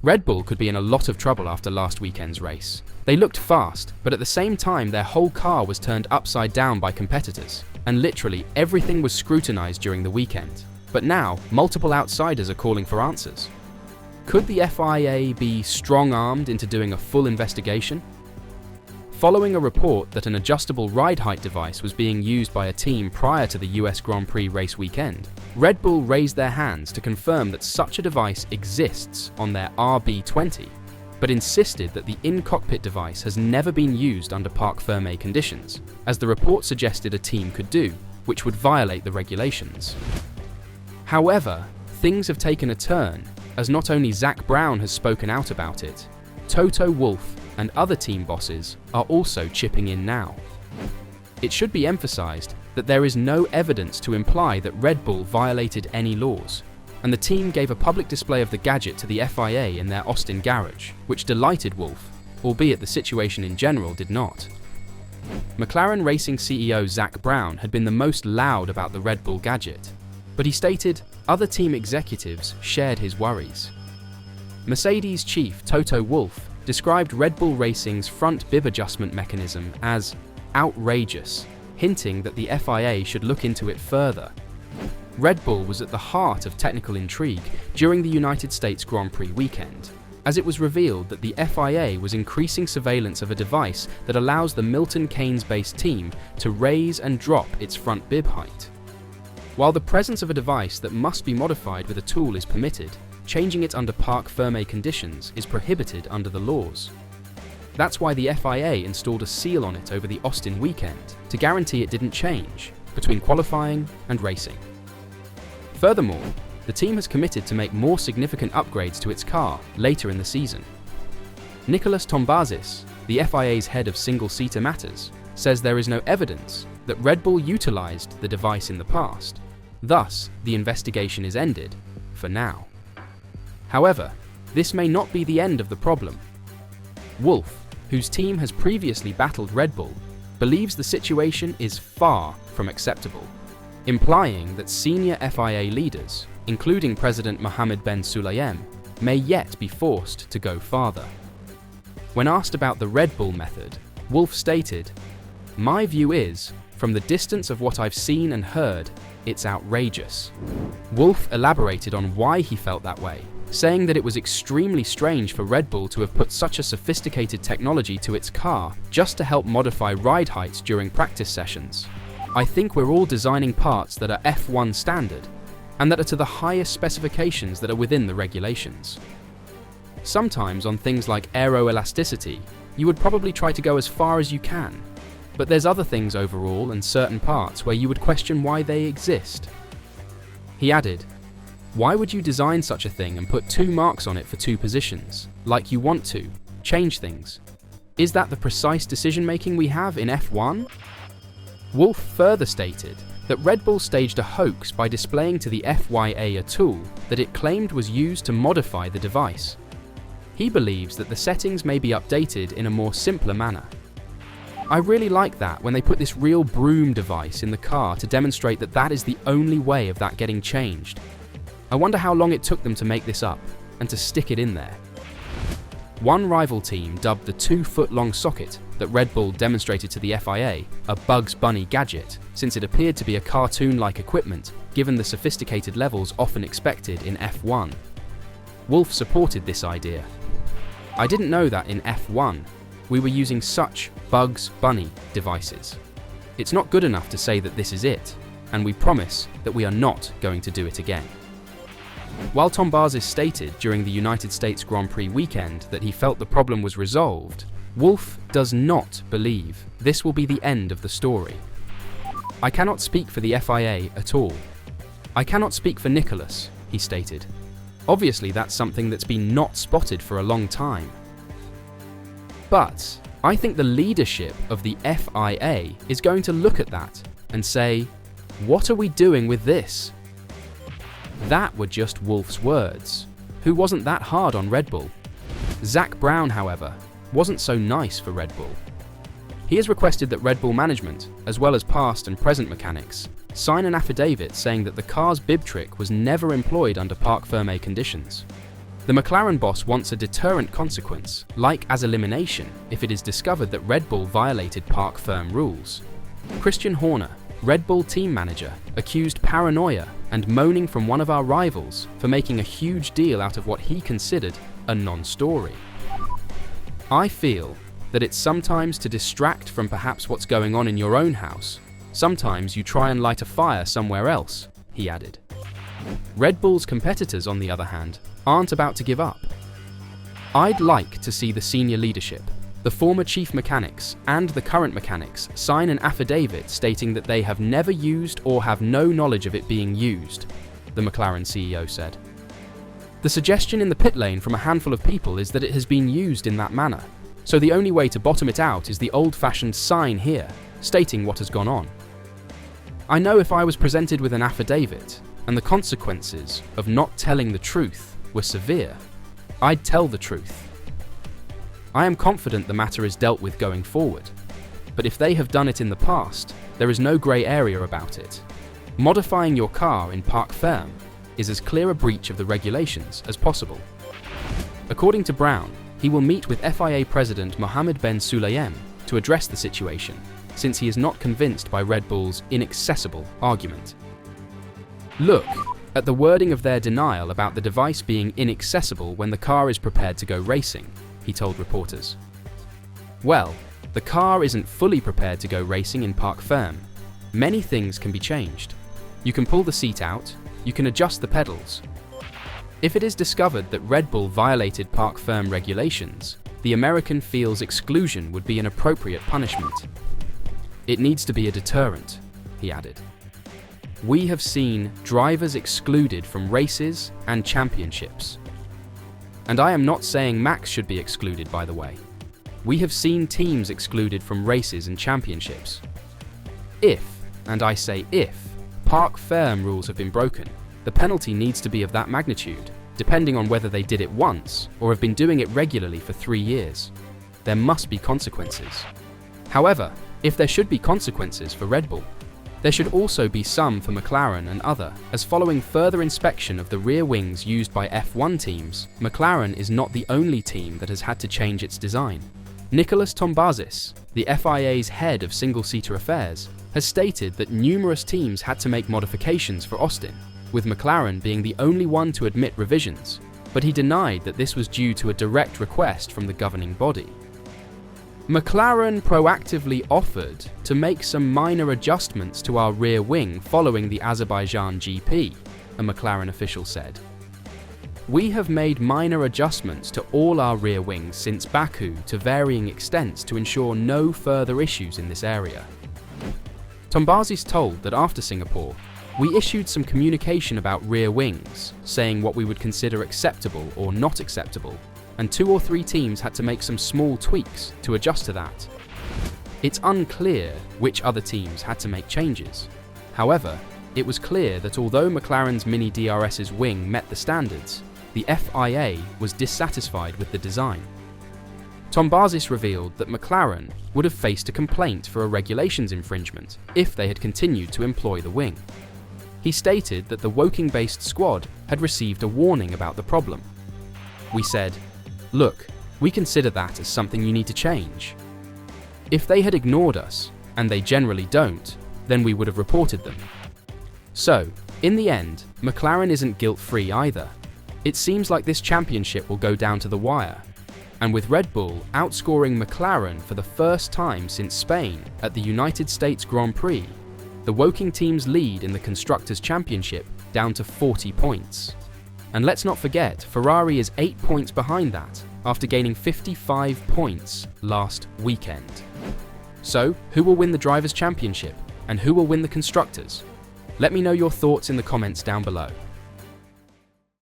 Red Bull could be in a lot of trouble after last weekend's race. They looked fast, but at the same time their whole car was turned upside down by competitors, and literally everything was scrutinized during the weekend. But now, multiple outsiders are calling for answers. Could the FIA be strong-armed into doing a full investigation? Following a report that an adjustable ride height device was being used by a team prior to the US Grand Prix race weekend, Red Bull raised their hands to confirm that such a device exists on their RB20, but insisted that the in-cockpit device has never been used under parc fermé conditions, as the report suggested a team could do, which would violate the regulations. However, things have taken a turn, as not only Zak Brown has spoken out about it, Toto Wolff and other team bosses are also chipping in now. It should be emphasized that there is no evidence to imply that Red Bull violated any laws, and the team gave a public display of the gadget to the FIA in their Austin garage, which delighted Wolff, albeit the situation in general did not. McLaren Racing CEO Zak Brown had been the most loud about the Red Bull gadget, but he stated other team executives shared his worries. Mercedes chief Toto Wolff described Red Bull Racing's front bib adjustment mechanism as outrageous, hinting that the FIA should look into it further. Red Bull was at the heart of technical intrigue during the United States Grand Prix weekend, as it was revealed that the FIA was increasing surveillance of a device that allows the Milton Keynes-based team to raise and drop its front bib height. While the presence of a device that must be modified with a tool is permitted, changing it under parc fermé conditions is prohibited under the laws. That's why the FIA installed a seal on it over the Austin weekend to guarantee it didn't change between qualifying and racing. Furthermore, the team has committed to make more significant upgrades to its car later in the season. Nicholas Tombazis, the FIA's head of single-seater matters, says there is no evidence that Red Bull utilized the device in the past. Thus, the investigation is ended, for now. However, this may not be the end of the problem. Wolff, whose team has previously battled Red Bull, believes the situation is far from acceptable, implying that senior FIA leaders, including President Mohammed Ben Sulayem, may yet be forced to go farther. When asked about the Red Bull method, Wolff stated, "My view is, from the distance of what I've seen and heard, it's outrageous." Wolff elaborated on why he felt that way, saying that it was extremely strange for Red Bull to have put such a sophisticated technology to its car just to help modify ride heights during practice sessions. "I think we're all designing parts that are F1 standard, and that are to the highest specifications that are within the regulations. Sometimes on things like aeroelasticity, you would probably try to go as far as you can, but there's other things overall and certain parts where you would question why they exist." He added, "Why would you design such a thing and put 2 marks on it for 2 positions, like you want to change things? Is that the precise decision-making we have in F1? Wolff further stated that Red Bull staged a hoax by displaying to the FIA a tool that it claimed was used to modify the device. He believes that the settings may be updated in a more simpler manner. "I really like that when they put this real broom device in the car to demonstrate that that is the only way of that getting changed. I wonder how long it took them to make this up and to stick it in there." One rival team dubbed the 2-foot-long socket that Red Bull demonstrated to the FIA a Bugs Bunny gadget, since it appeared to be a cartoon-like equipment given the sophisticated levels often expected in F1. Wolff supported this idea. "I didn't know that in F1 we were using such Bugs Bunny devices. It's not good enough to say that this is it, and we promise that we are not going to do it again." While Tombazis stated during the United States Grand Prix weekend that he felt the problem was resolved, Wolff does not believe this will be the end of the story. "I cannot speak for the FIA at all. I cannot speak for Nicholas," he stated. "Obviously that's something that's been not spotted for a long time. But I think the leadership of the FIA is going to look at that and say, what are we doing with this?" That were just Wolff's words, who wasn't that hard on Red Bull. Zak Brown, however, wasn't so nice for Red Bull. He has requested that Red Bull management, as well as past and present mechanics, sign an affidavit saying that the car's bib trick was never employed under parc fermé conditions. The McLaren boss wants a deterrent consequence, like as elimination, if it is discovered that Red Bull violated parc ferme rules. Christian Horner, Red Bull team manager, accused paranoia and moaning from one of our rivals for making a huge deal out of what he considered a non-story. I feel that it's sometimes to distract from perhaps what's going on in your own house. Sometimes you try and light a fire somewhere else, he added. Red Bull's competitors, on the other hand, aren't about to give up. I'd like to see the senior leadership, the former chief mechanics and the current mechanics, sign an affidavit stating that they have never used or have no knowledge of it being used, the McLaren CEO said. The suggestion in the pit lane from a handful of people is that it has been used in that manner, so the only way to bottom it out is the old-fashioned sign here, stating what has gone on. I know if I was presented with an affidavit, and the consequences of not telling the truth were severe, I'd tell the truth. I am confident the matter is dealt with going forward, but if they have done it in the past, there is no grey area about it. Modifying your car in parc ferme is as clear a breach of the regulations as possible. According to Brown, he will meet with FIA President Mohammed Ben Sulayem to address the situation, since he is not convinced by Red Bull's inaccessible argument. Look at the wording of their denial about the device being inaccessible when the car is prepared to go racing, he told reporters. Well, the car isn't fully prepared to go racing in parc ferme. Many things can be changed. You can pull the seat out, you can adjust the pedals. If it is discovered that Red Bull violated parc ferme regulations, the American feels exclusion would be an appropriate punishment. It needs to be a deterrent, he added. We have seen drivers excluded from races and championships. And I am not saying Max should be excluded, by the way. We have seen teams excluded from races and championships. If, and I say if, parc ferme rules have been broken, the penalty needs to be of that magnitude, depending on whether they did it once or have been doing it regularly for 3 years. There must be consequences. However, if there should be consequences for Red Bull, there should also be some for McLaren and other, as following further inspection of the rear wings used by F1 teams, McLaren is not the only team that has had to change its design. Nicholas Tombazis, the FIA's head of single-seater affairs, has stated that numerous teams had to make modifications for Austin, with McLaren being the only one to admit revisions, but he denied that this was due to a direct request from the governing body. McLaren proactively offered to make some minor adjustments to our rear wing following the Azerbaijan GP, a McLaren official said. We have made minor adjustments to all our rear wings since Baku to varying extents to ensure no further issues in this area. Tombazis told that after Singapore, we issued some communication about rear wings, saying what we would consider acceptable or not acceptable, and 2 or 3 teams had to make some small tweaks to adjust to that. It's unclear which other teams had to make changes. However, it was clear that although McLaren's Mini DRS's wing met the standards, the FIA was dissatisfied with the design. Tombazis revealed that McLaren would have faced a complaint for a regulations infringement if they had continued to employ the wing. He stated that the Woking-based squad had received a warning about the problem. We said, "Look, we consider that as something you need to change." If they had ignored us, and they generally don't, then we would have reported them. So, in the end, McLaren isn't guilt-free either. It seems like this championship will go down to the wire. And with Red Bull outscoring McLaren for the first time since Spain at the United States Grand Prix, the Woking team's lead in the Constructors' Championship down to 40 points. And let's not forget, Ferrari is 8 points behind that, after gaining 55 points last weekend. So, who will win the Drivers' Championship, and who will win the Constructors? Let me know your thoughts in the comments down below.